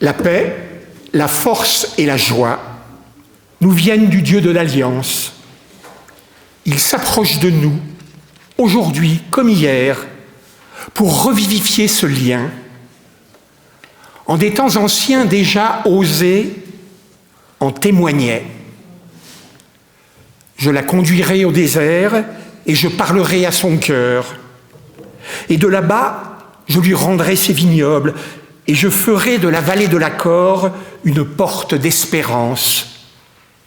La paix, la force et la joie nous viennent du Dieu de l'Alliance. Il s'approche de nous, aujourd'hui comme hier, pour revivifier ce lien. En des temps anciens déjà osés, en témoignait. Je la conduirai au désert et je parlerai à son cœur. Et de là-bas, je lui rendrai ses vignobles et je ferai de la vallée de l'Accord une porte d'espérance.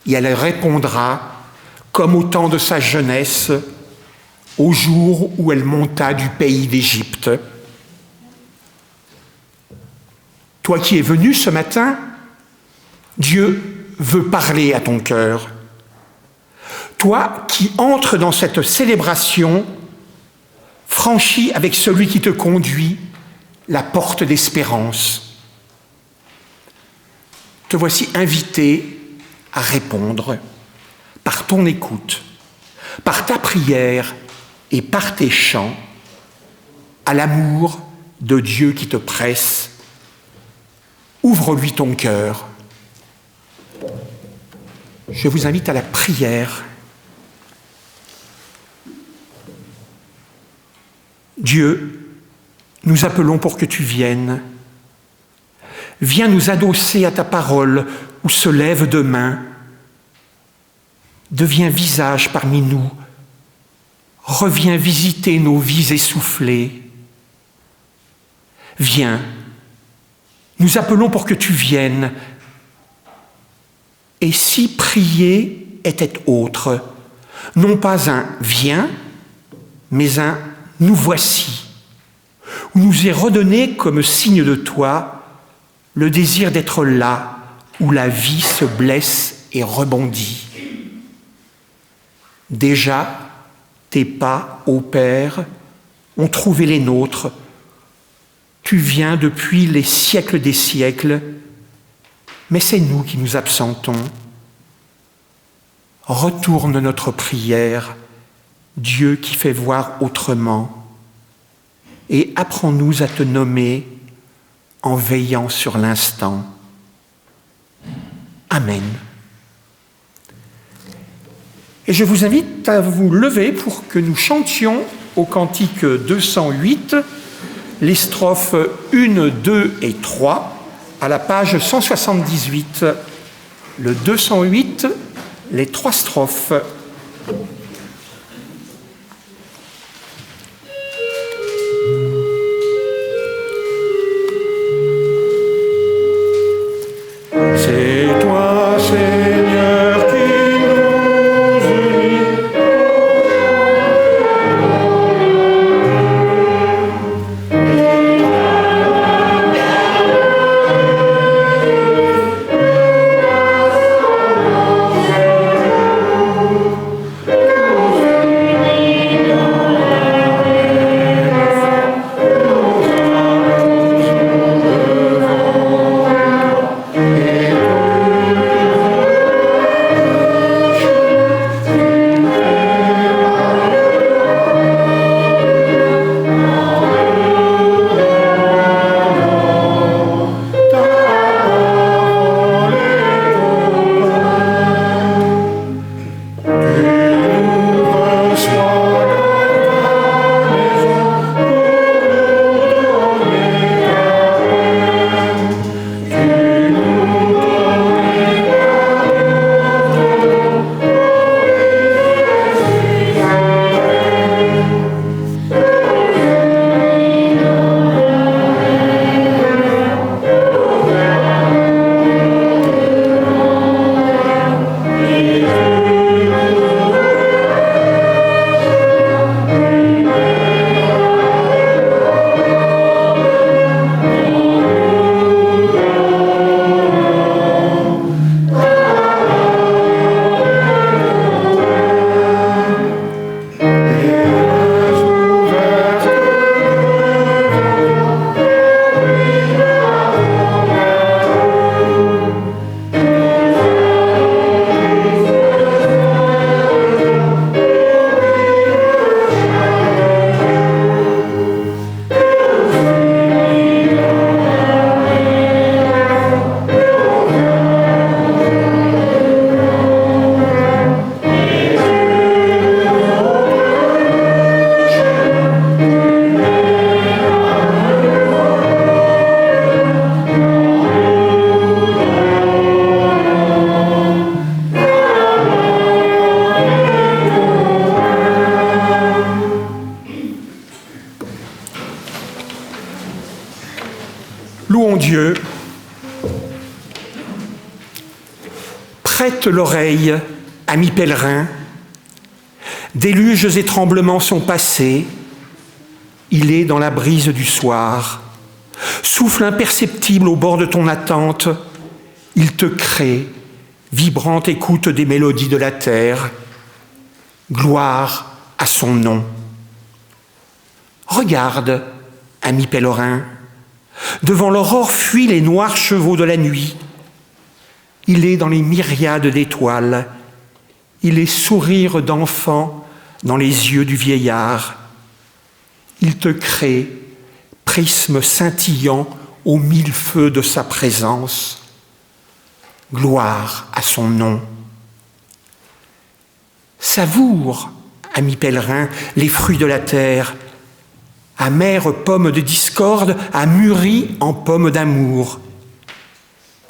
Et elle répondra, comme au temps de sa jeunesse, au jour où elle monta du pays d'Égypte. Toi qui es venu ce matin, Dieu veut parler à ton cœur. Toi qui entres dans cette célébration, franchis avec celui qui te conduit la porte d'espérance. Te voici invité à répondre par ton écoute, par ta prière et par tes chants à l'amour de Dieu qui te presse. Ouvre-lui ton cœur. Je vous invite à la prière. Dieu, nous appelons pour que tu viennes. Viens nous adosser à ta parole où se lève demain. Deviens visage parmi nous. Reviens visiter nos vies essoufflées. Viens, nous appelons pour que tu viennes. Et si prier était autre, non pas un « viens », mais un « nous voici », où nous est redonné comme signe de toi le désir d'être là où la vie se blesse et rebondit. Déjà, tes pas, ô Père, ont trouvé les nôtres. Tu viens depuis les siècles des siècles, mais c'est nous qui nous absentons. Retourne notre prière, Dieu qui fait voir autrement, et apprends-nous à te nommer en veillant sur l'instant. Amen. Et je vous invite à vous lever pour que nous chantions au cantique 208 les strophes 1, 2 et 3 à la page 178. Le 208, les 3 strophes. C'est toi, Seigneur, qui nous unis. Louons Dieu. Prête l'oreille, amis pèlerins. Déluges et tremblements sont passés. Il est dans la brise du soir. Souffle imperceptible au bord de ton attente. Il te crée, vibrante écoute des mélodies de la terre. Gloire à son nom. Regarde, amis pèlerins, devant l'aurore fuient les noirs chevaux de la nuit. Il est dans les myriades d'étoiles. Il est sourire d'enfant dans les yeux du vieillard. Il te crée, prisme scintillant aux mille feux de sa présence. Gloire à son nom. Savoure, amis pèlerins, les fruits de la terre. Amère pomme de discorde a mûri en pomme d'amour.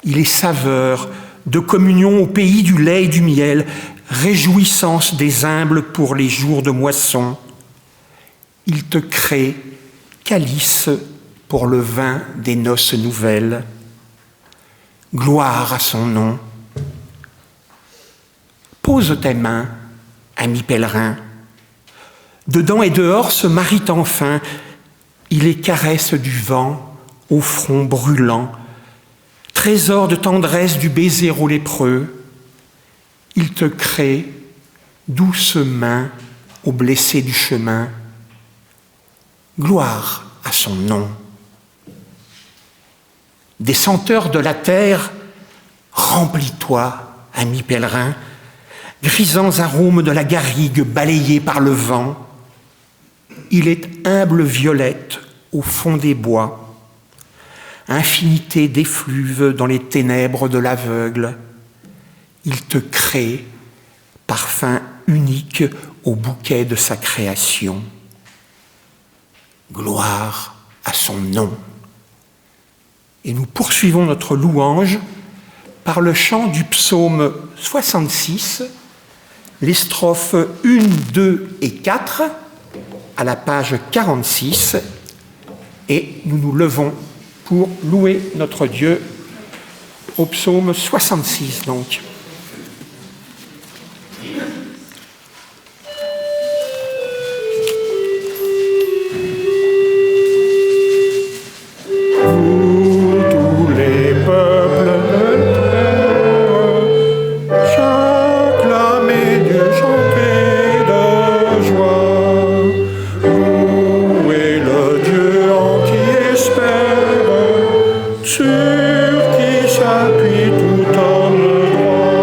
Il est saveur de communion au pays du lait et du miel, réjouissance des humbles pour les jours de moisson. Il te crée calice pour le vin des noces nouvelles. Gloire à son nom. Pose tes mains, amis pèlerins. Dedans et dehors se marient enfin. Il les caresse du vent au front brûlant. Trésor de tendresse du baiser aux lépreux. Il te crée, douce main aux blessés du chemin. Gloire à son nom. Des senteurs de la terre, remplis-toi, amis pèlerins, grisants arômes de la garrigue balayés par le vent. Il est humble violette au fond des bois, infinité d'effluves dans les ténèbres de l'aveugle. Il te crée, parfum unique au bouquet de sa création. Gloire à son nom. Et nous poursuivons notre louange par le chant du psaume 66, les strophes 1, 2 et 4, à la page 46, et nous nous levons pour louer notre Dieu au psaume 66 donc. Sur qui s'appuie tout homme droit.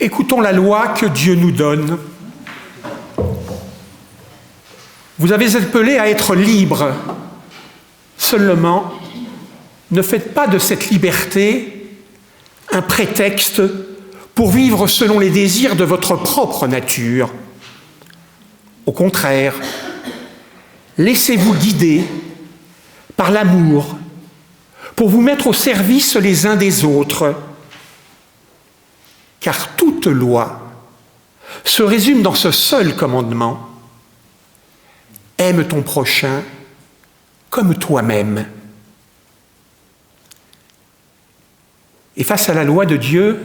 Écoutons la loi que Dieu nous donne. Vous avez appelé à être libre. Seulement, ne faites pas de cette liberté un prétexte pour vivre selon les désirs de votre propre nature. Au contraire, laissez-vous guider par l'amour pour vous mettre au service les uns des autres. Car toute loi se résume dans ce seul commandement. Aime ton prochain comme toi-même. Et face à la loi de Dieu,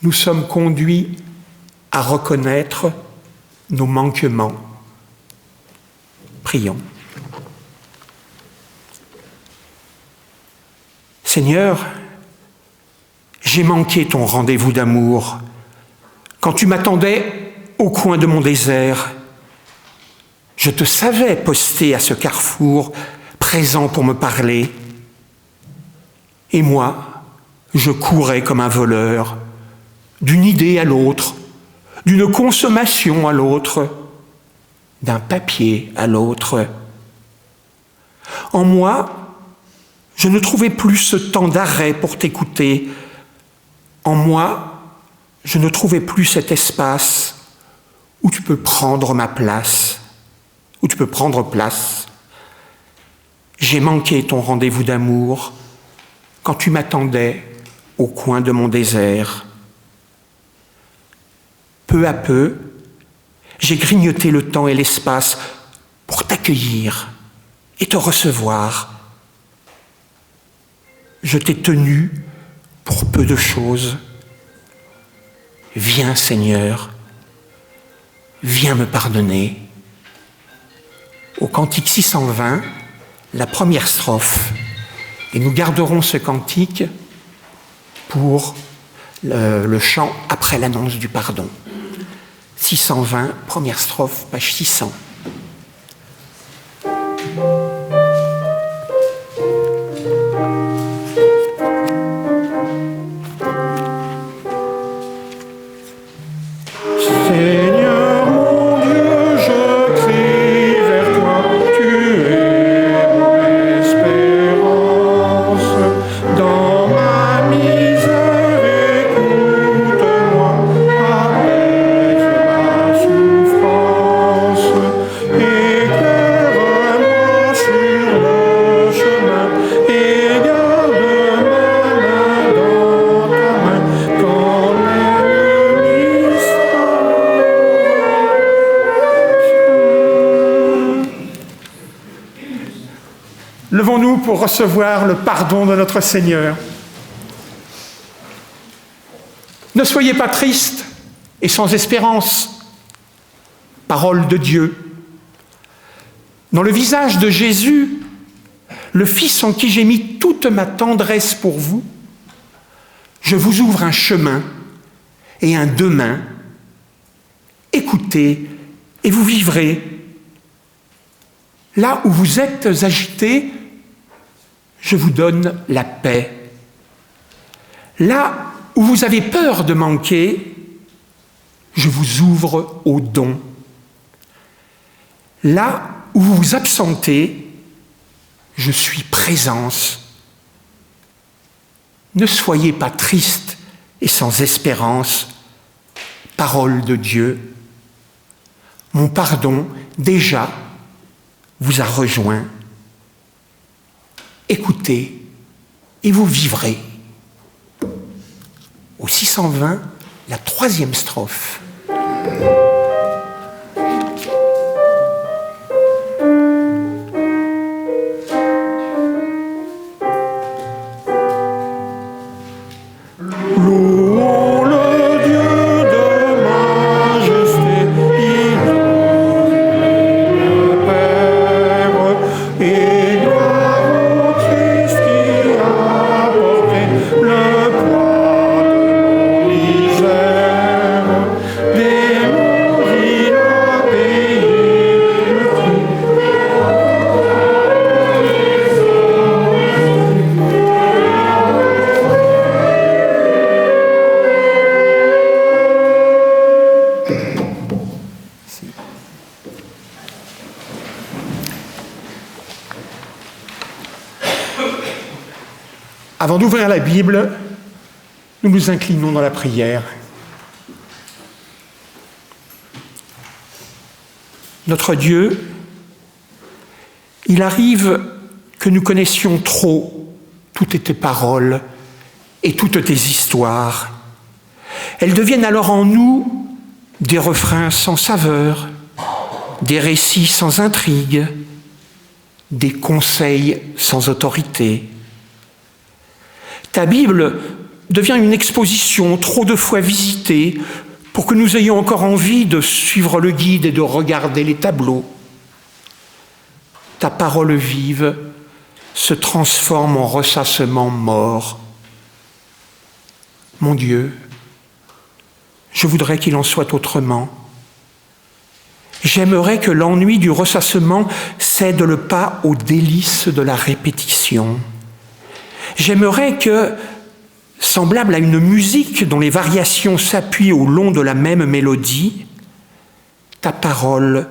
nous sommes conduits à reconnaître nos manquements. Prions. Seigneur, j'ai manqué ton rendez-vous d'amour quand tu m'attendais au coin de mon désert. Je te savais posté à ce carrefour, présent pour me parler. Et moi, je courais comme un voleur, d'une idée à l'autre, d'une consommation à l'autre, d'un papier à l'autre. En moi, je ne trouvais plus ce temps d'arrêt pour t'écouter. En moi, je ne trouvais plus cet espace où tu peux prendre ma place, où tu peux prendre place. J'ai manqué ton rendez-vous d'amour quand tu m'attendais au coin de mon désert. Peu à peu, j'ai grignoté le temps et l'espace pour t'accueillir et te recevoir. Je t'ai tenu pour peu de choses. Viens, Seigneur, viens me pardonner. Au cantique 620, la première strophe, et nous garderons ce cantique pour le chant après l'annonce du pardon. 620, première strophe, page 600. Seigneur mon Dieu, je crie vers toi, tu es mon espérance. Dans ma misère, écoute-moi, apaise ma souffrance. Éclaire-moi sur le chemin et garde ma main dans ta main quand l'ennemi Levons-nous pour recevoir le pardon de notre Seigneur. Ne soyez pas tristes et sans espérance. Parole de Dieu. Dans le visage de Jésus, le Fils en qui j'ai mis toute ma tendresse pour vous, je vous ouvre un chemin et un demain. Écoutez et vous vivrez. Là où vous êtes agités, je vous donne la paix. Là où vous avez peur de manquer, je vous ouvre au don. Là où vous vous absentez, je suis présence. Ne soyez pas tristes et sans espérance. Parole de Dieu. Mon pardon, déjà, vous a rejoint. Écoutez et vous vivrez. Au 620, la troisième strophe. Louons le Dieu de majesté, il est le Père, et gloire au Christ qui a porté le poids de nos misères. Démons Avant d'ouvrir la Bible, nous nous inclinons dans la prière. Notre Dieu, il arrive que nous connaissions trop toutes tes paroles et toutes tes histoires. Elles deviennent alors en nous des refrains sans saveur, des récits sans intrigue, des conseils sans autorité. Ta Bible devient une exposition trop de fois visitée pour que nous ayons encore envie de suivre le guide et de regarder les tableaux. Ta parole vive se transforme en ressassement mort. Mon Dieu, je voudrais qu'il en soit autrement. J'aimerais que l'ennui du ressassement cède le pas aux délices de la répétition. J'aimerais que, semblable à une musique dont les variations s'appuient au long de la même mélodie, ta parole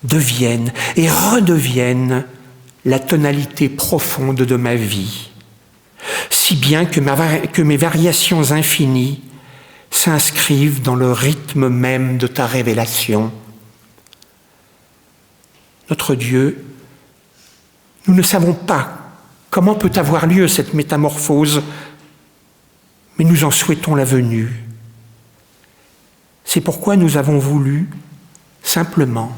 devienne et redevienne la tonalité profonde de ma vie, si bien que mes variations infinies s'inscrivent dans le rythme même de ta révélation. Notre Dieu, nous ne savons pas comment peut avoir lieu cette métamorphose, mais nous en souhaitons la venue. C'est pourquoi nous avons voulu, simplement,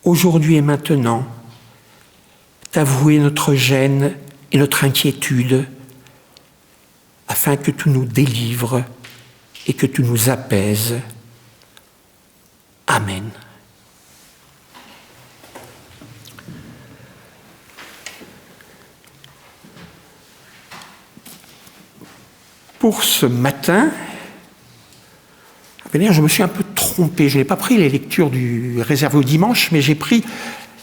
aujourd'hui et maintenant, t'avouer notre gêne et notre inquiétude, afin que tu nous délivres et que tu nous apaises. Amen. Pour ce matin, je me suis un peu trompé. Je n'ai pas pris les lectures réservées au dimanche, mais j'ai pris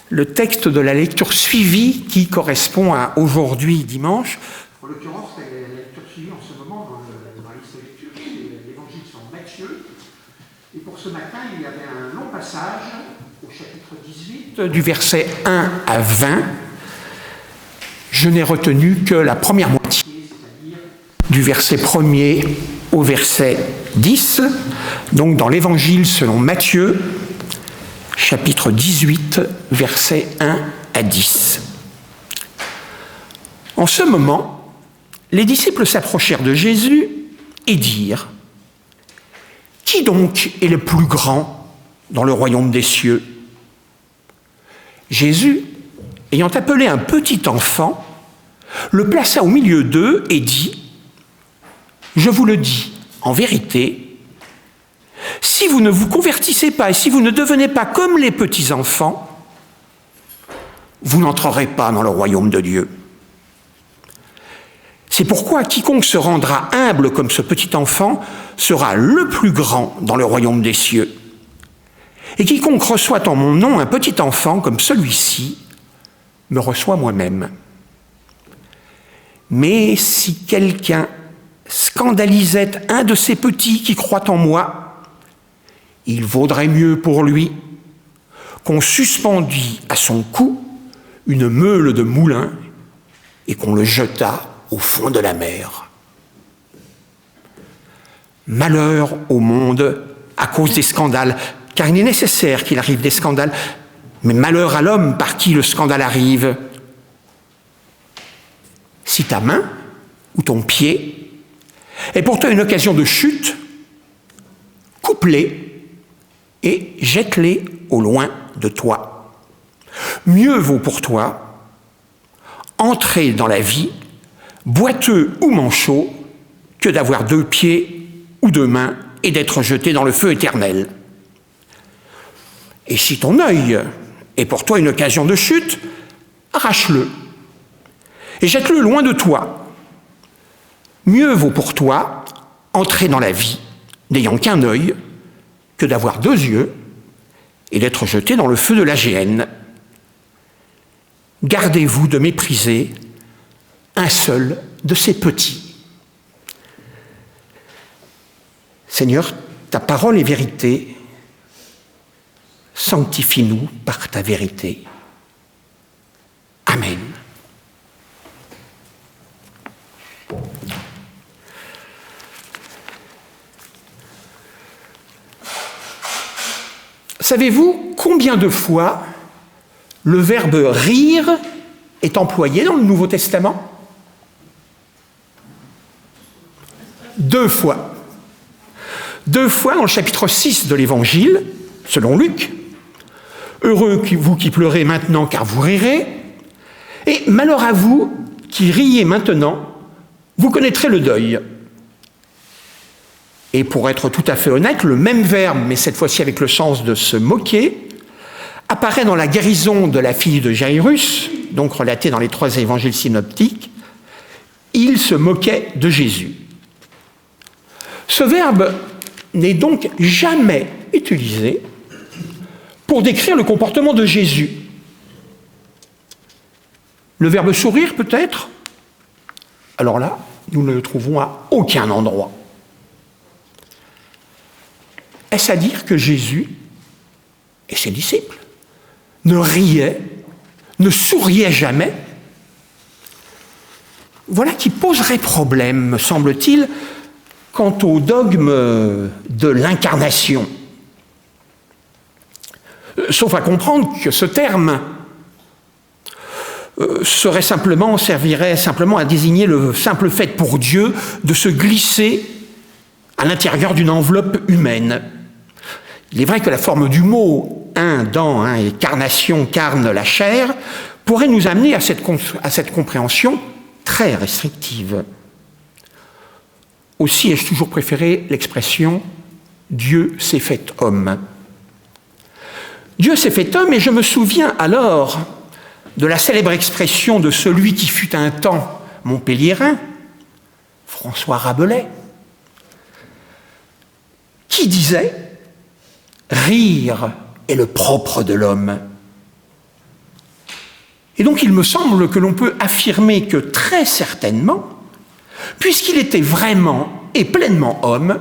le texte de la lecture suivie qui correspond à aujourd'hui, dimanche. En l'occurrence, la lecture suivie en ce moment dans la liste de lecture, c'est l'évangile selon Matthieu. Et pour ce matin, il y avait un long passage au chapitre 18, du verset 1 à 20. Je n'ai retenu que la première moitié, c'est-à-dire du verset 1er au verset 10, donc dans l'évangile selon Matthieu, chapitre 18, versets 1 à 10. En ce moment, les disciples s'approchèrent de Jésus et dirent : « Qui donc est le plus grand dans le royaume des cieux ?» Jésus, ayant appelé un petit enfant, le plaça au milieu d'eux et dit : « Je vous le dis, en vérité, si vous ne vous convertissez pas et si vous ne devenez pas comme les petits-enfants, vous n'entrerez pas dans le royaume de Dieu. C'est pourquoi quiconque se rendra humble comme ce petit enfant sera le plus grand dans le royaume des cieux. Et quiconque reçoit en mon nom un petit enfant comme celui-ci me reçoit moi-même. Mais si quelqu'un scandalisait un de ces petits qui croient en moi, il vaudrait mieux pour lui qu'on suspendît à son cou une meule de moulin et qu'on le jetât au fond de la mer. Malheur au monde à cause des scandales, car il est nécessaire qu'il arrive des scandales, mais malheur à l'homme par qui le scandale arrive. Si ta main ou ton pied est pour toi une occasion de chute, coupe-les et jette-les au loin de toi. Mieux vaut pour toi entrer dans la vie, boiteux ou manchot, que d'avoir 2 pieds ou 2 mains et d'être jeté dans le feu éternel. Et si ton œil est pour toi une occasion de chute, arrache-le et jette-le loin de toi. Mieux vaut pour toi entrer dans la vie n'ayant qu'un œil que d'avoir 2 yeux et d'être jeté dans le feu de la géhenne. Gardez-vous de mépriser un seul de ces petits. Seigneur, ta parole est vérité. Sanctifie-nous par ta vérité. Amen. Savez-vous combien de fois le verbe rire est employé dans le Nouveau Testament? 2 fois. 2 fois dans le chapitre 6 de l'Évangile, selon Luc. Heureux vous qui pleurez maintenant, car vous rirez. Et malheur à vous qui riez maintenant, vous connaîtrez le deuil. Et pour être tout à fait honnête, le même verbe, mais cette fois-ci avec le sens de se moquer, apparaît dans la guérison de la fille de Jairus, donc relatée dans les 3 évangiles synoptiques. Il se moquait de Jésus. Ce verbe n'est donc jamais utilisé pour décrire le comportement de Jésus. Le verbe sourire, peut-être? Alors là, nous ne le trouvons à aucun endroit. Est-ce à dire que Jésus et ses disciples ne riaient, ne souriaient jamais? Voilà qui poserait problème, me semble-t-il, quant au dogme de l'incarnation. Sauf à comprendre que ce terme servirait simplement à désigner le simple fait pour Dieu de se glisser à l'intérieur d'une enveloppe humaine. Il est vrai que la forme du mot dans et carnation, carne, la chair, pourrait nous amener à cette compréhension très restrictive. Aussi ai-je toujours préféré l'expression « Dieu s'est fait homme ». Dieu s'est fait homme, et je me souviens alors de la célèbre expression de celui qui fut un temps montpelliérain, François Rabelais, qui disait « Rire est le propre de l'homme ». Et donc il me semble que l'on peut affirmer que très certainement, puisqu'il était vraiment et pleinement homme,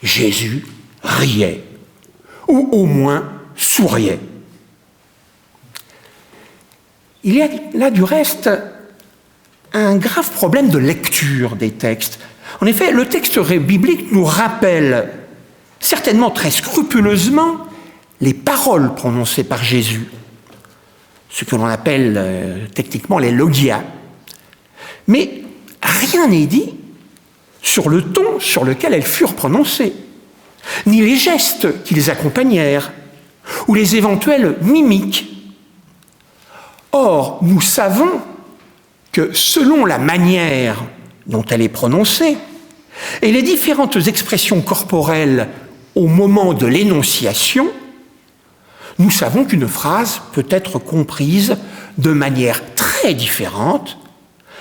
Jésus riait, ou au moins souriait. Il y a là du reste un grave problème de lecture des textes. En effet, le texte biblique nous rappelle, certainement très scrupuleusement, les paroles prononcées par Jésus, ce que l'on appelle techniquement les logia. Mais rien n'est dit sur le ton sur lequel elles furent prononcées, ni les gestes qui les accompagnèrent, ou les éventuelles mimiques. Or, nous savons que selon la manière dont elle est prononcée, et les différentes expressions corporelles au moment de l'énonciation, nous savons qu'une phrase peut être comprise de manière très différente,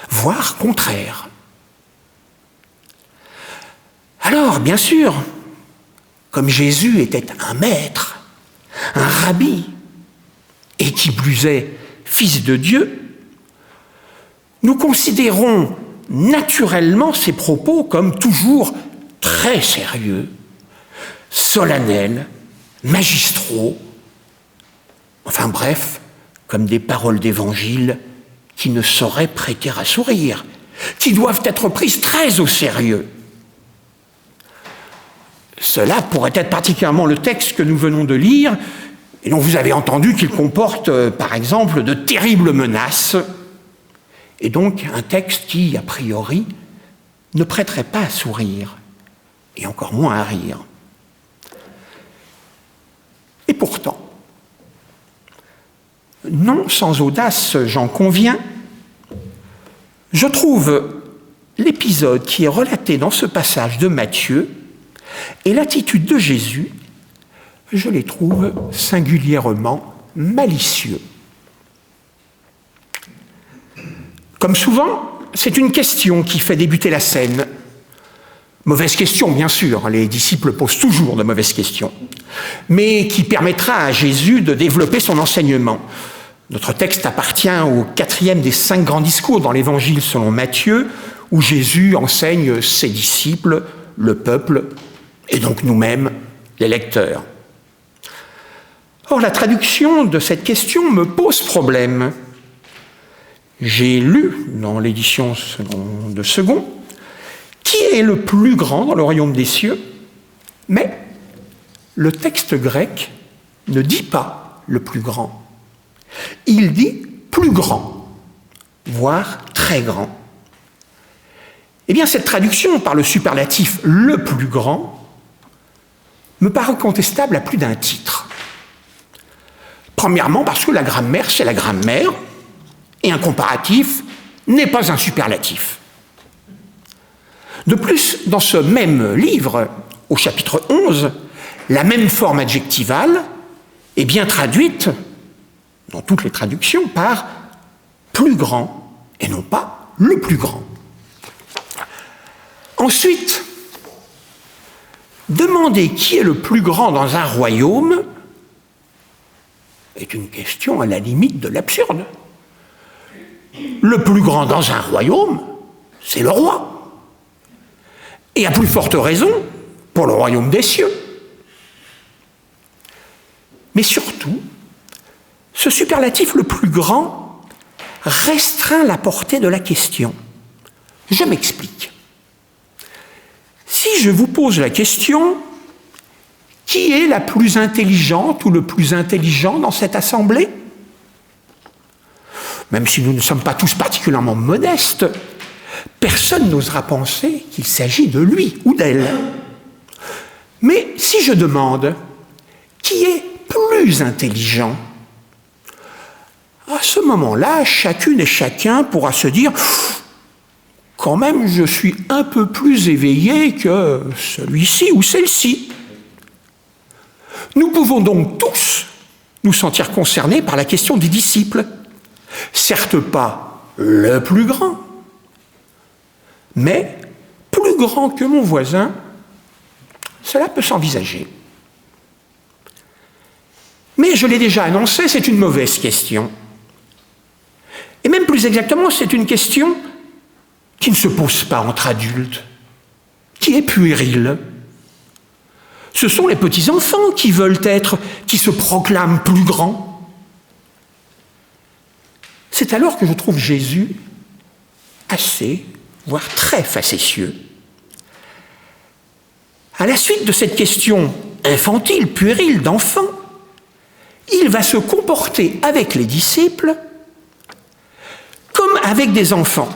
voire contraire. Alors, bien sûr, comme Jésus était un maître, un rabbi, et qui plus est, fils de Dieu, nous considérons naturellement ses propos comme toujours très sérieux, solennels, magistraux, enfin bref, comme des paroles d'évangile qui ne sauraient prêter à sourire, qui doivent être prises très au sérieux. Cela pourrait être particulièrement le texte que nous venons de lire, et dont vous avez entendu qu'il comporte, par exemple, de terribles menaces, et donc un texte qui, a priori, ne prêterait pas à sourire, et encore moins à rire. Et pourtant, non sans audace, j'en conviens, je trouve l'épisode qui est relaté dans ce passage de Matthieu et l'attitude de Jésus, je les trouve singulièrement malicieux. Comme souvent, c'est une question qui fait débuter la scène. Mauvaise question, bien sûr, les disciples posent toujours de mauvaises questions, mais qui permettra à Jésus de développer son enseignement. Notre texte appartient au 4e des 5 grands discours dans l'Évangile selon Matthieu, où Jésus enseigne ses disciples, le peuple, et donc nous-mêmes, les lecteurs. Or, la traduction de cette question me pose problème. J'ai lu dans l'édition de Second qui est le plus grand dans le royaume des cieux, mais le texte grec ne dit pas le plus grand. Il dit plus grand, voire très grand. Eh bien, cette traduction par le superlatif le plus grand me paraît contestable à plus d'un titre. Premièrement, parce que la grammaire, c'est la grammaire, et un comparatif n'est pas un superlatif. De plus, dans ce même livre, au chapitre 11, la même forme adjectivale est bien traduite, dans toutes les traductions, par plus grand, et non pas le plus grand. Ensuite, demander qui est le plus grand dans un royaume est une question à la limite de l'absurde. Le plus grand dans un royaume, c'est le roi. Et à plus forte raison pour le royaume des cieux. Mais surtout, ce superlatif le plus grand restreint la portée de la question. Je m'explique. Si je vous pose la question, qui est la plus intelligente ou le plus intelligent dans cette assemblée? Même si nous ne sommes pas tous particulièrement modestes, personne n'osera penser qu'il s'agit de lui ou d'elle. Mais si je demande qui est plus intelligent, à ce moment-là, chacune et chacun pourra se dire « quand même, je suis un peu plus éveillé que celui-ci ou celle-ci ». Nous pouvons donc tous nous sentir concernés par la question des disciples. Certes pas le plus grand, mais plus grand que mon voisin, cela peut s'envisager. Mais je l'ai déjà annoncé, c'est une mauvaise question. Et même plus exactement, c'est une question qui ne se pose pas entre adultes, qui est puérile. Ce sont les petits-enfants qui se proclament plus grands. C'est alors que je trouve Jésus assez, voire très facétieux. À la suite de cette question infantile, puérile, d'enfant, il va se comporter avec les disciples comme avec des enfants.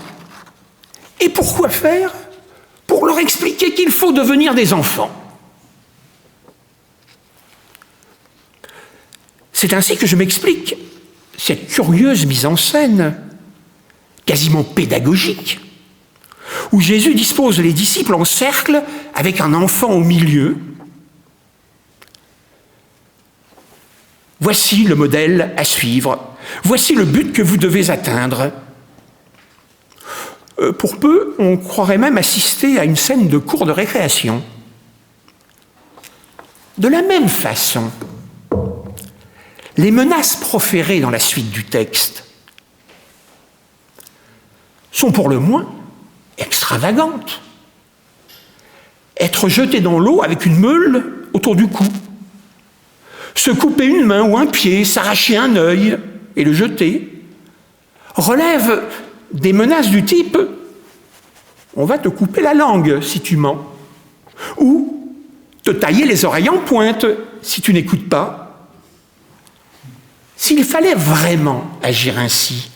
Et pourquoi faire? Pour leur expliquer qu'il faut devenir des enfants. C'est ainsi que je m'explique cette curieuse mise en scène, quasiment pédagogique, où Jésus dispose les disciples en cercle avec un enfant au milieu. Voici le modèle à suivre. Voici le but que vous devez atteindre. Pour peu, on croirait même assister à une scène de cour de récréation. De la même façon, les menaces proférées dans la suite du texte sont pour le moins extravagantes. Être jeté dans l'eau avec une meule autour du cou, se couper une main ou un pied, s'arracher un œil et le jeter, relève des menaces du type « on va te couper la langue si tu mens » ou « te tailler les oreilles en pointe si tu n'écoutes pas ». S'il fallait vraiment agir ainsi,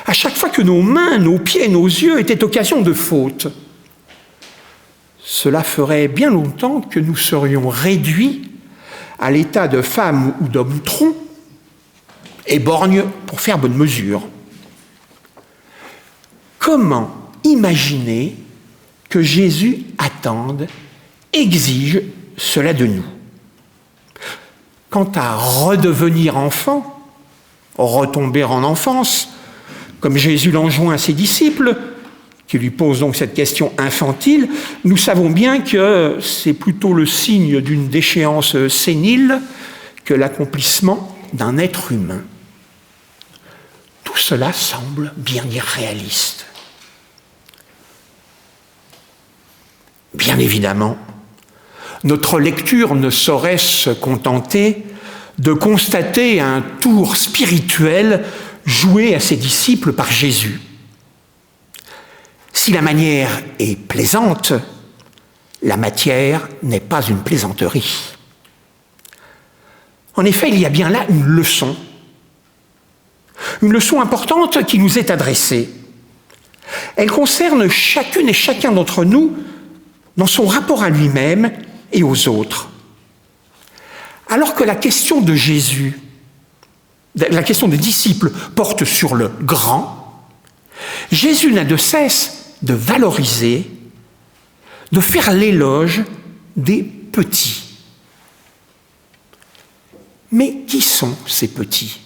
à chaque fois que nos mains, nos pieds, nos yeux étaient occasion de faute, cela ferait bien longtemps que nous serions réduits à l'état de femmes ou d'hommes troncs et borgnes pour faire bonne mesure. Comment imaginer que Jésus attende, exige cela de nous? Quant à redevenir enfant, retomber en enfance, comme Jésus l'enjoint à ses disciples, qui lui posent donc cette question infantile, nous savons bien que c'est plutôt le signe d'une déchéance sénile que l'accomplissement d'un être humain. Tout cela semble bien irréaliste. Bien évidemment, notre lecture ne saurait se contenter de constater un tour spirituel joué à ses disciples par Jésus. Si la manière est plaisante, la matière n'est pas une plaisanterie. En effet, il y a bien là une leçon importante qui nous est adressée. Elle concerne chacune et chacun d'entre nous dans son rapport à lui-même et aux autres. Alors que la question de Jésus, la question des disciples porte sur le grand, Jésus n'a de cesse de valoriser, de faire l'éloge des petits. Mais qui sont ces petits ?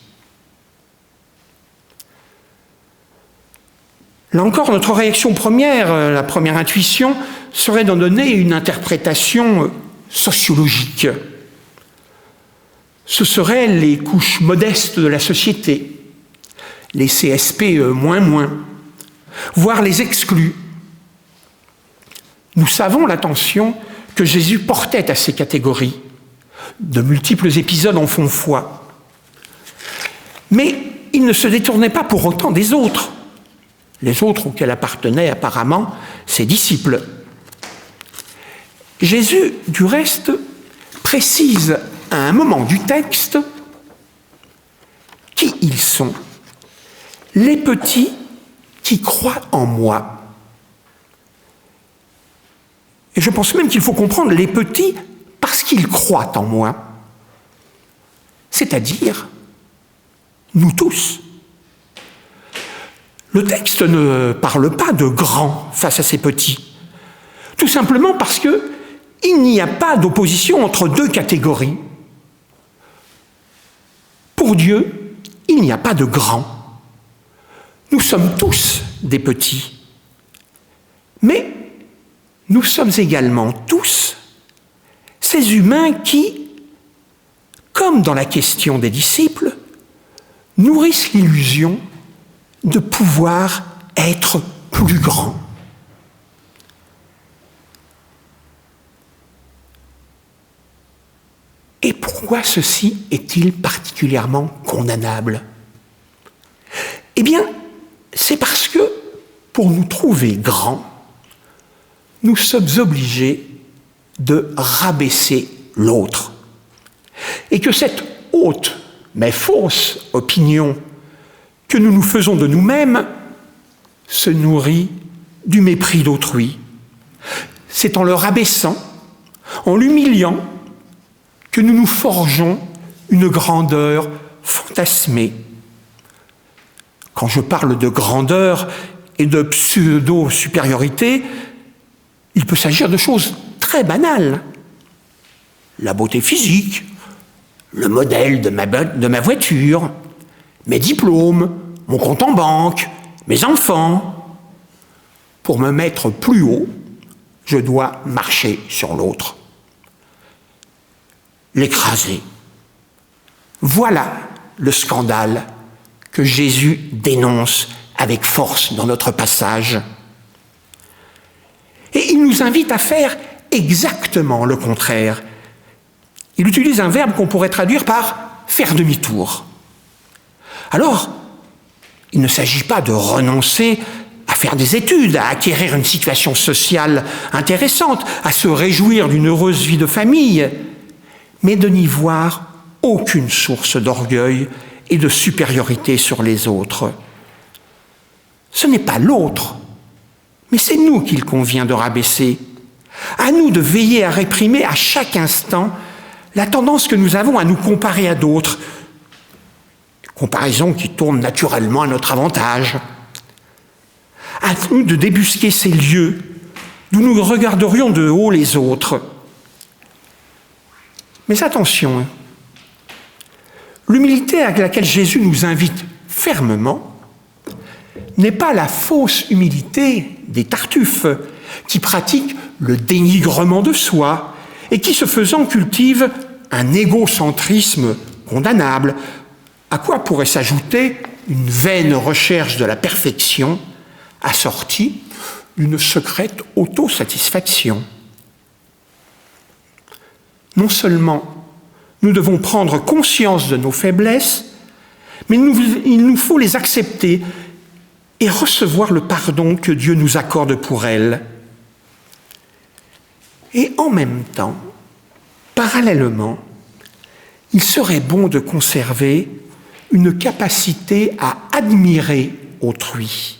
Là encore, notre réaction première, la première intuition, serait d'en donner une interprétation sociologique. Ce seraient les couches modestes de la société, les CSP moins, voire les exclus. Nous savons l'attention que Jésus portait à ces catégories. De multiples épisodes en font foi. Mais il ne se détournait pas pour autant des autres, les autres auxquels appartenaient apparemment ses disciples. Jésus, du reste, précise à un moment du texte qui ils sont, les petits qui croient en moi. Et je pense même qu'il faut comprendre les petits parce qu'ils croient en moi, c'est-à-dire nous tous. Le texte ne parle pas de grands face à ces petits, tout simplement parce qu'il n'y a pas d'opposition entre deux catégories. Pour Dieu, il n'y a pas de grands. Nous sommes tous des petits. Mais nous sommes également tous ces humains qui, comme dans la question des disciples, nourrissent l'illusion de pouvoir être plus grands. Et pourquoi ceci est-il particulièrement condamnable ? Eh bien, c'est parce que, pour nous trouver grands, nous sommes obligés de rabaisser l'autre. Et que cette haute, mais fausse opinion que nous nous faisons de nous-mêmes se nourrit du mépris d'autrui. C'est en le rabaissant, en l'humiliant, que nous nous forgeons une grandeur fantasmée. Quand je parle de grandeur et de pseudo-supériorité, il peut s'agir de choses très banales. La beauté physique, le modèle de ma voiture, mes diplômes, mon compte en banque, mes enfants. Pour me mettre plus haut, je dois marcher sur l'autre. L'écraser. Voilà le scandale que Jésus dénonce avec force dans notre passage. Et il nous invite à faire exactement le contraire. Il utilise un verbe qu'on pourrait traduire par « faire demi-tour ». Alors, il ne s'agit pas de renoncer à faire des études, à acquérir une situation sociale intéressante, à se réjouir d'une heureuse vie de famille, mais de n'y voir aucune source d'orgueil et de supériorité sur les autres. Ce n'est pas l'autre, mais c'est nous qu'il convient de rabaisser. À nous de veiller à réprimer à chaque instant la tendance que nous avons à nous comparer à d'autres, comparaison qui tourne naturellement à notre avantage. À nous de débusquer ces lieux d'où nous regarderions de haut les autres. Mais attention, l'humilité à laquelle Jésus nous invite fermement n'est pas la fausse humilité des tartuffes qui pratiquent le dénigrement de soi et qui, ce faisant, cultivent un égocentrisme condamnable, à quoi pourrait s'ajouter une vaine recherche de la perfection assortie d'une secrète autosatisfaction. Non seulement nous devons prendre conscience de nos faiblesses, mais il nous faut les accepter et recevoir le pardon que Dieu nous accorde pour elles. Et en même temps, parallèlement, il serait bon de conserver une capacité à admirer autrui.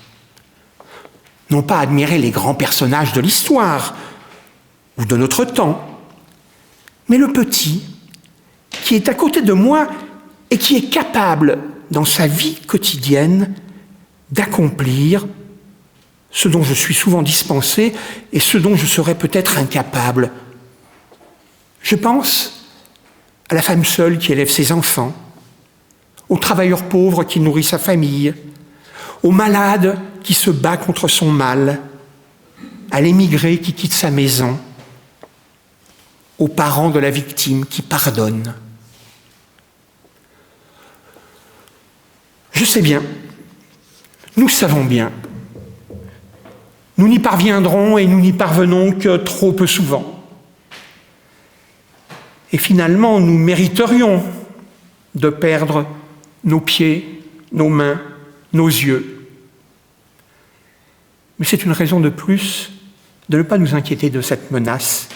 Non pas admirer les grands personnages de l'histoire ou de notre temps, mais le petit qui est à côté de moi et qui est capable, dans sa vie quotidienne, d'accomplir ce dont je suis souvent dispensé et ce dont je serais peut-être incapable. Je pense à la femme seule qui élève ses enfants, au travailleur pauvre qui nourrit sa famille, au malade qui se bat contre son mal, à l'émigré qui quitte sa maison, aux parents de la victime qui pardonnent. Je sais bien, nous savons bien, nous n'y parviendrons et nous n'y parvenons que trop peu souvent. Et finalement, nous mériterions de perdre nos pieds, nos mains, nos yeux. Mais c'est une raison de plus de ne pas nous inquiéter de cette menace.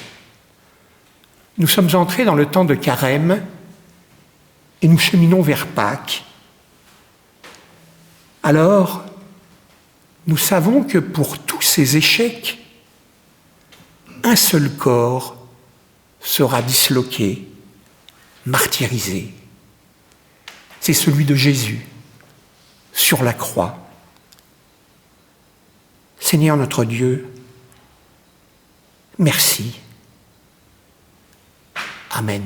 Nous sommes entrés dans le temps de Carême et nous cheminons vers Pâques. Alors, nous savons que pour tous ces échecs, un seul corps sera disloqué, martyrisé. C'est celui de Jésus, sur la croix. Seigneur notre Dieu, merci. Amen.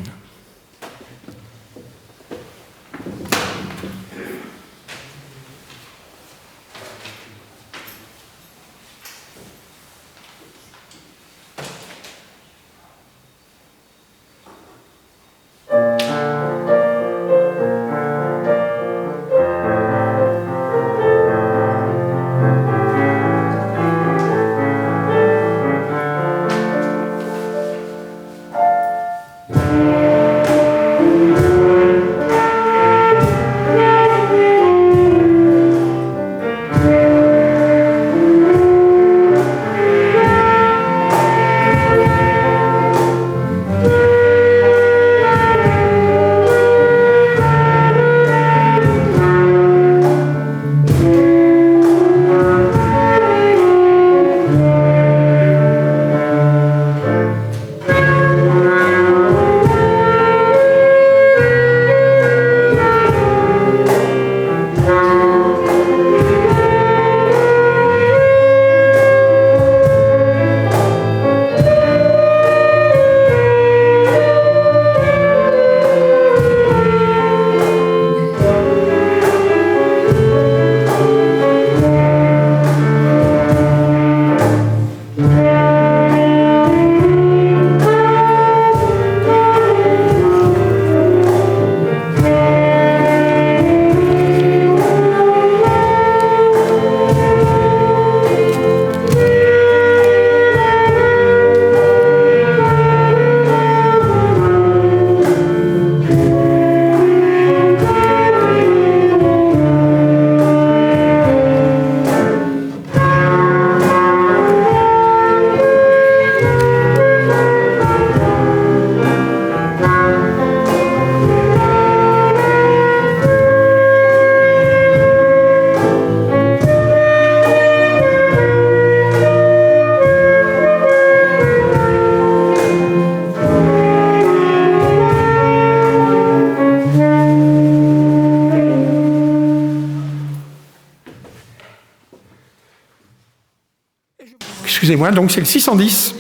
Excusez-moi, donc c'est le 610.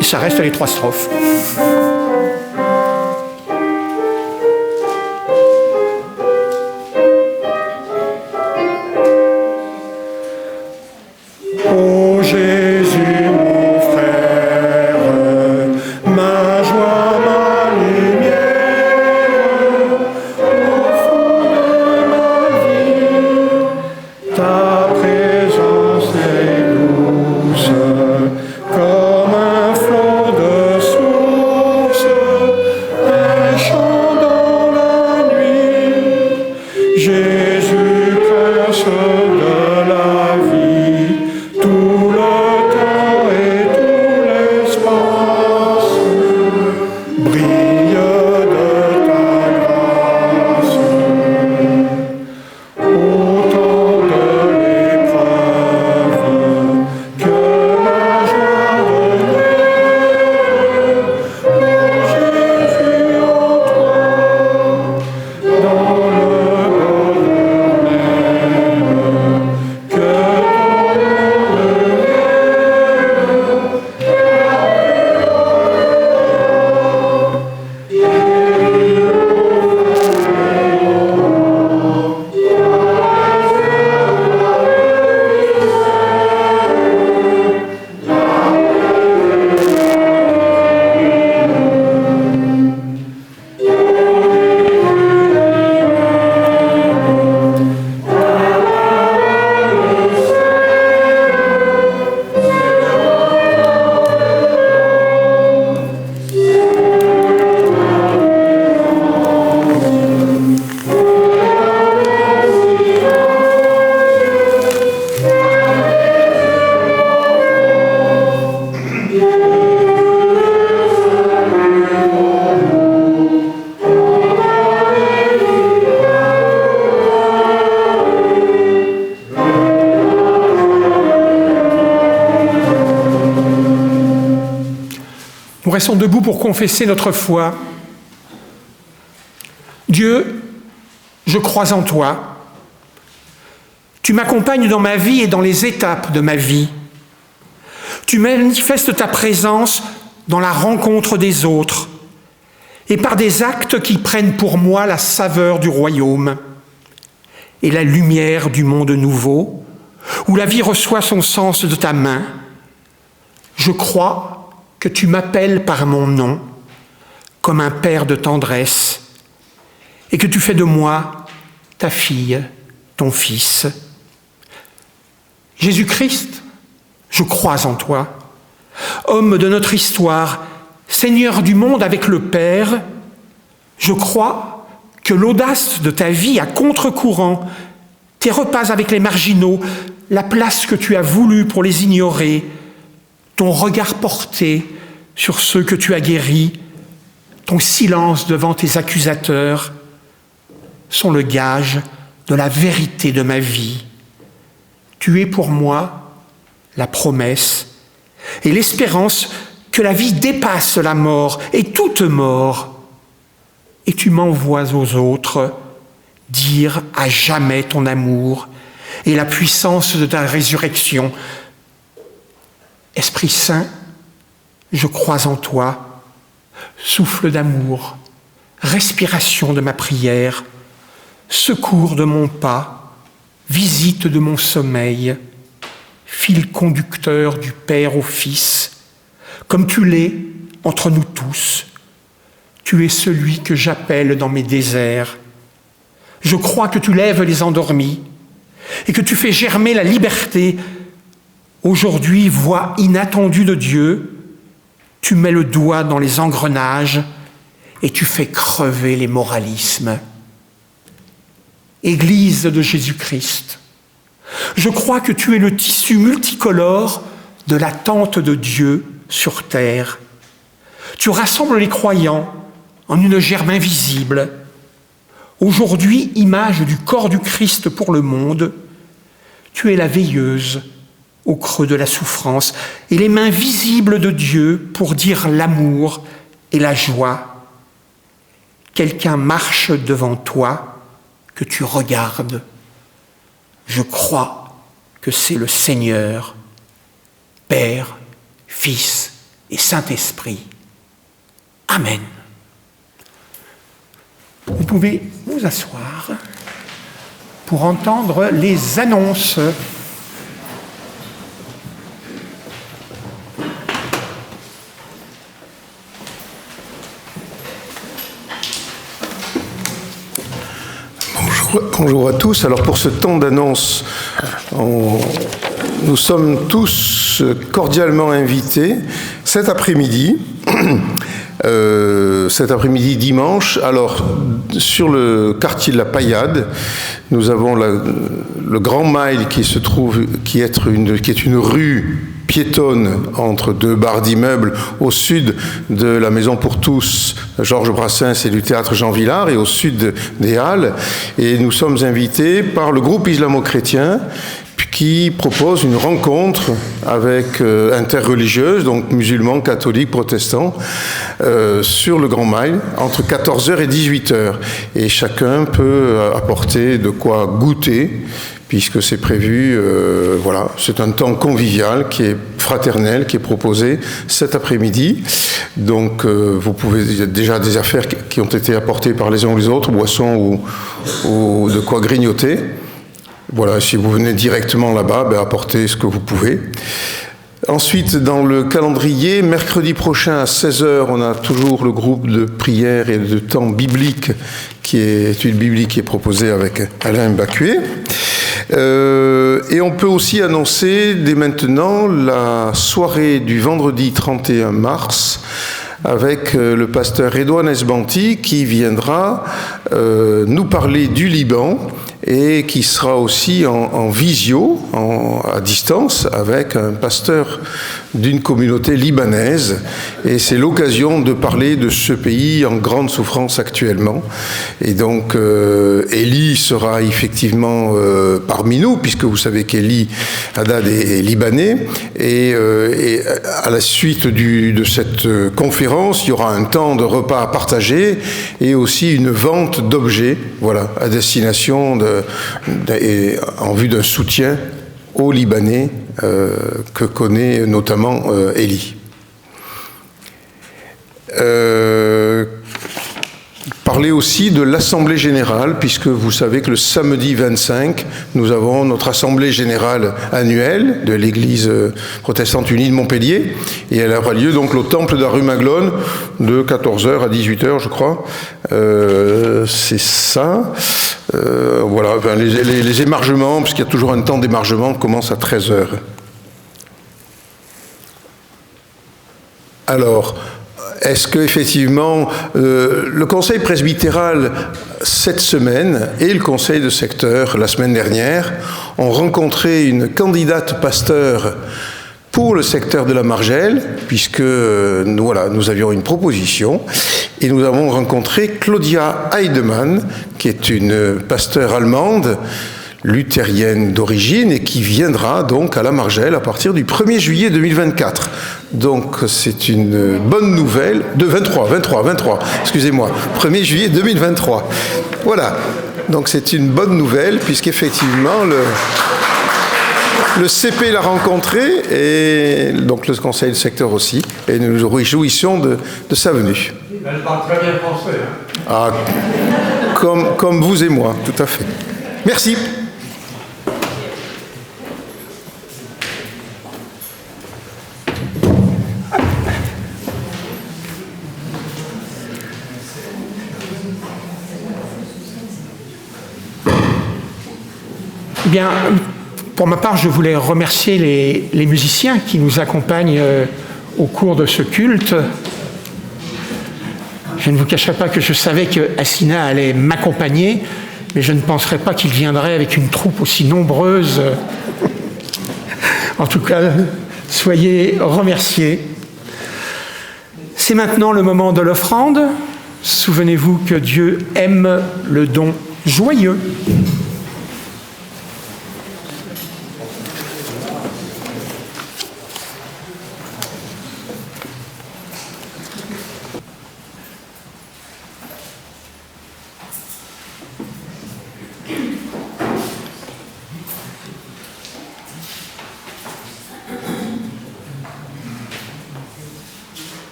Et ça reste les 3 strophes. Ô Jésus, mon frère, ma joie, ma lumière, au fond de ma vie, ta présence est douce, comme un flot de source, un chant dans la nuit. Jésus, prince de la vie, tout le temps est restons debout pour confesser notre foi. Dieu, je crois en toi. Tu m'accompagnes dans ma vie et dans les étapes de ma vie. Tu manifestes ta présence dans la rencontre des autres et par des actes qui prennent pour moi la saveur du royaume et la lumière du monde nouveau, où la vie reçoit son sens de ta main. Je crois que tu m'appelles par mon nom, comme un père de tendresse, et que tu fais de moi ta fille, ton fils. Jésus-Christ, je crois en toi. Homme de notre histoire, Seigneur du monde avec le Père, je crois que l'audace de ta vie à contre-courant, tes repas avec les marginaux, la place que tu as voulu pour les ignorer, ton regard porté sur ceux que tu as guéris, ton silence devant tes accusateurs, sont le gage de la vérité de ma vie. Tu es pour moi la promesse et l'espérance que la vie dépasse la mort et toute mort. Et tu m'envoies aux autres dire à jamais ton amour et la puissance de ta résurrection. Esprit Saint, je crois en toi, souffle d'amour, respiration de ma prière, secours de mon pas, visite de mon sommeil, fil conducteur du Père au Fils, comme tu l'es entre nous tous. Tu es celui que j'appelle dans mes déserts. Je crois que tu lèves les endormis et que tu fais germer la liberté. Aujourd'hui, voix inattendue de Dieu, tu mets le doigt dans les engrenages et tu fais crever les moralismes. Église de Jésus-Christ, je crois que tu es le tissu multicolore de l'attente de Dieu sur terre. Tu rassembles les croyants en une germe invisible. Aujourd'hui, image du corps du Christ pour le monde, tu es la veilleuse au creux de la souffrance et les mains visibles de Dieu pour dire l'amour et la joie. Quelqu'un marche devant toi que tu regardes. Je crois que c'est le Seigneur, Père, Fils et Saint-Esprit. Amen. Vous pouvez vous asseoir pour entendre les annonces. Bonjour à tous. Alors pour ce temps d'annonce, nous sommes tous cordialement invités cet après-midi dimanche. Alors sur le quartier de la Paillade, nous avons le Grand Mail qui est une rue piétonne entre deux barres d'immeubles au sud de la Maison pour tous Georges Brassens et du théâtre Jean Villard et au sud des Halles. Et nous sommes invités par le groupe islamo-chrétien qui propose une rencontre avec interreligieuse, donc musulmans, catholiques, protestants, sur le Grand Mail, entre 14h et 18h. Et chacun peut apporter de quoi goûter, puisque c'est prévu, voilà, c'est un temps convivial qui est fraternel, qui est proposé cet après-midi. Donc, vous pouvez, il y a déjà des affaires qui ont été apportées par les uns ou les autres, boissons ou de quoi grignoter. Voilà, si vous venez directement là-bas, apportez ce que vous pouvez. Ensuite, dans le calendrier, mercredi prochain à 16h, on a toujours le groupe de prière et de temps biblique, étude biblique qui est proposé avec Alain Bacuet. Et on peut aussi annoncer dès maintenant la soirée du vendredi 31 mars avec le pasteur Redouane Esbanti qui viendra nous parler du Liban et qui sera aussi en visio, à distance, avec un pasteur d'une communauté libanaise. Et c'est l'occasion de parler de ce pays en grande souffrance actuellement. Et donc, Elie sera effectivement parmi nous, puisque vous savez qu'Elie Haddad est libanais. Et à la suite de cette conférence, il y aura un temps de repas à partager et aussi une vente d'objets, voilà, à destination en vue d'un soutien aux Libanais que connaît notamment Elie. Parler aussi de l'Assemblée Générale, puisque vous savez que le samedi 25, nous avons notre Assemblée Générale annuelle de l'Église protestante unie de Montpellier, et elle aura lieu donc au Temple de la rue Maglone de 14h à 18h, je crois. C'est ça. Voilà, ben les émargements, parce qu'il y a toujours un temps d'émargement, commencent à 13h. Alors, est-ce qu'effectivement, le conseil presbytéral, cette semaine, et le conseil de secteur, la semaine dernière, ont rencontré une candidate pasteur pour le secteur de la Margelle, puisque nous avions une proposition, et nous avons rencontré Claudia Heidemann, qui est une pasteur allemande, luthérienne d'origine, et qui viendra donc à la Margelle à partir du 1er juillet 2024. Donc c'est une bonne nouvelle, de 23, excusez-moi, 1er juillet 2023. Voilà, donc c'est une bonne nouvelle, puisqu'effectivement le CP l'a rencontré, et donc le conseil de secteur aussi, et nous nous réjouissons de sa venue. Elle parle très bien français. Ah, comme vous et moi, tout à fait. Merci. Eh bien, pour ma part, je voulais remercier les musiciens qui nous accompagnent au cours de ce culte. Je ne vous cacherai pas que je savais que Assina allait m'accompagner, mais je ne penserais pas qu'il viendrait avec une troupe aussi nombreuse. En tout cas, soyez remerciés. C'est maintenant le moment de l'offrande. Souvenez-vous que Dieu aime le don joyeux.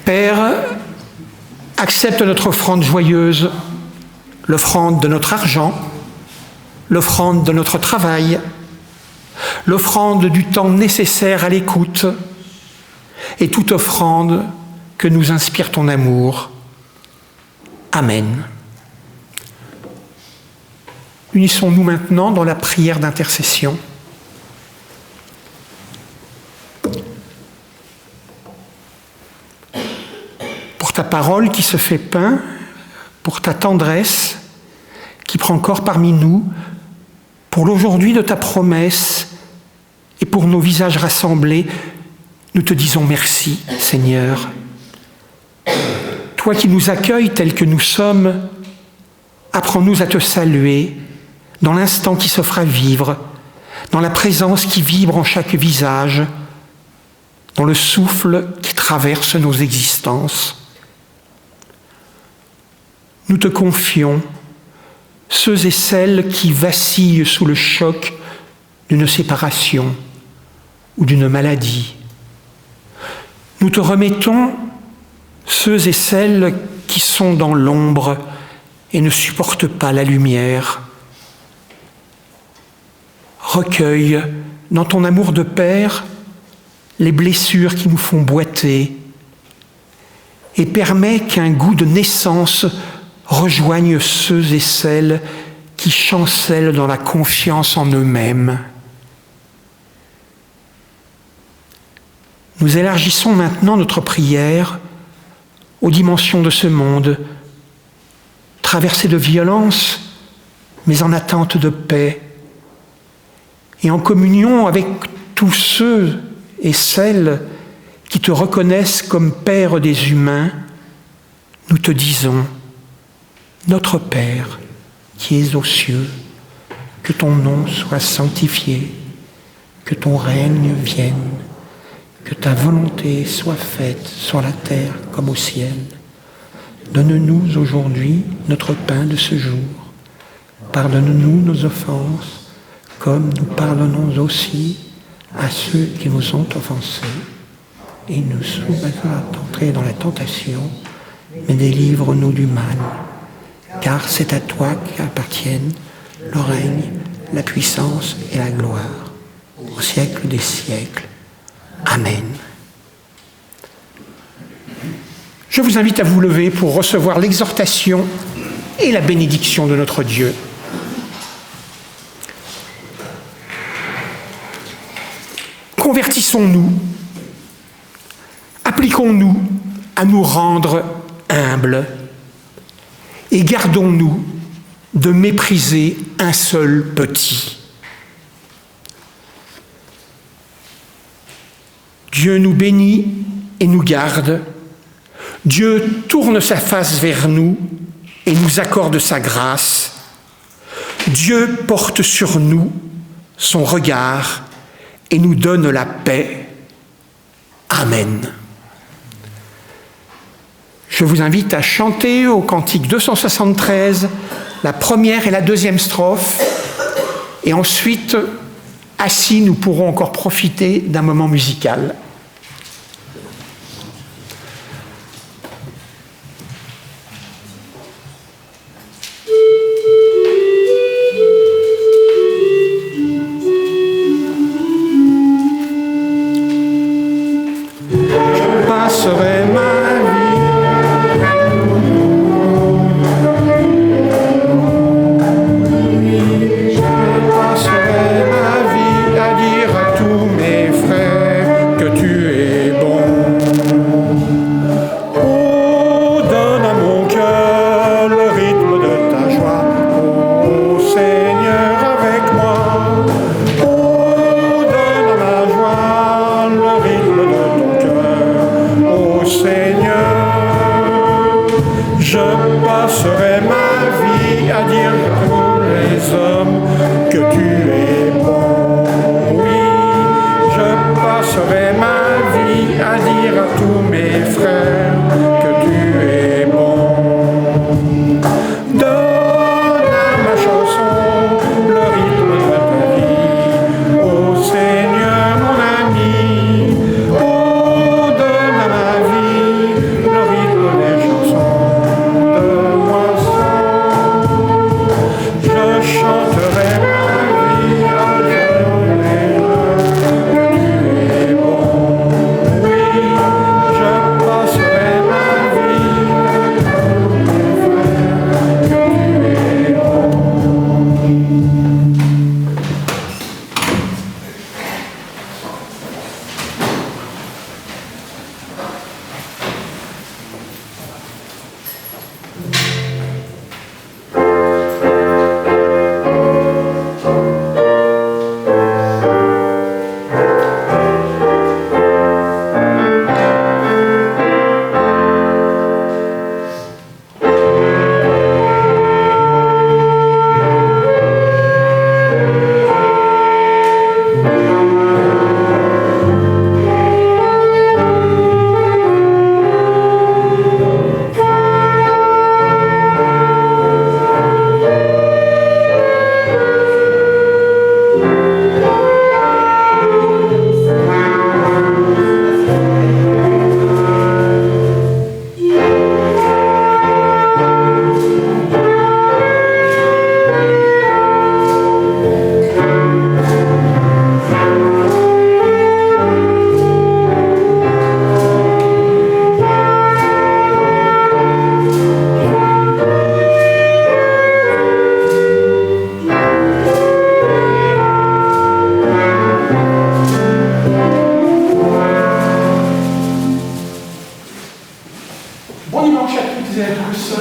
Père, accepte notre offrande joyeuse, l'offrande de notre argent, l'offrande de notre travail, l'offrande du temps nécessaire à l'écoute et toute offrande que nous inspire ton amour. Amen. Unissons-nous maintenant dans la prière d'intercession. Pour ta parole qui se fait pain, pour ta tendresse qui prend corps parmi nous, pour l'aujourd'hui de ta promesse et pour nos visages rassemblés, nous te disons merci, Seigneur. Toi qui nous accueilles tels que nous sommes, apprends-nous à te saluer dans l'instant qui s'offre à vivre, dans la présence qui vibre en chaque visage, dans le souffle qui traverse nos existences. Nous te confions ceux et celles qui vacillent sous le choc d'une séparation ou d'une maladie. Nous te remettons ceux et celles qui sont dans l'ombre et ne supportent pas la lumière. Recueille dans ton amour de Père les blessures qui nous font boiter et permets qu'un goût de naissance rejoigne ceux et celles qui chancellent dans la confiance en eux-mêmes. Nous élargissons maintenant notre prière aux dimensions de ce monde, traversé de violence, mais en attente de paix, et en communion avec tous ceux et celles qui te reconnaissent comme Père des humains, nous te disons, notre Père qui es aux cieux, que ton nom soit sanctifié, que ton règne vienne, que ta volonté soit faite sur la terre comme au ciel. Donne-nous aujourd'hui notre pain de ce jour. Pardonne-nous nos offenses, comme nous pardonnons aussi à ceux qui nous ont offensés. Et ne nous soumets pas à entrer dans la tentation, mais délivre-nous du mal. Car c'est à toi qu'appartiennent le règne, la puissance et la gloire, au siècle des siècles. Amen. Je vous invite à vous lever pour recevoir l'exhortation et la bénédiction de notre Dieu. Convertissons-nous, appliquons-nous à nous rendre humbles et gardons-nous de mépriser un seul petit. Dieu nous bénit et nous garde. Dieu tourne sa face vers nous et nous accorde sa grâce. Dieu porte sur nous son regard et nous donne la paix. Amen. Je vous invite à chanter au cantique 273 la première et la deuxième strophe. Et ensuite, assis, nous pourrons encore profiter d'un moment musical. Bon dimanche à toutes et à tous.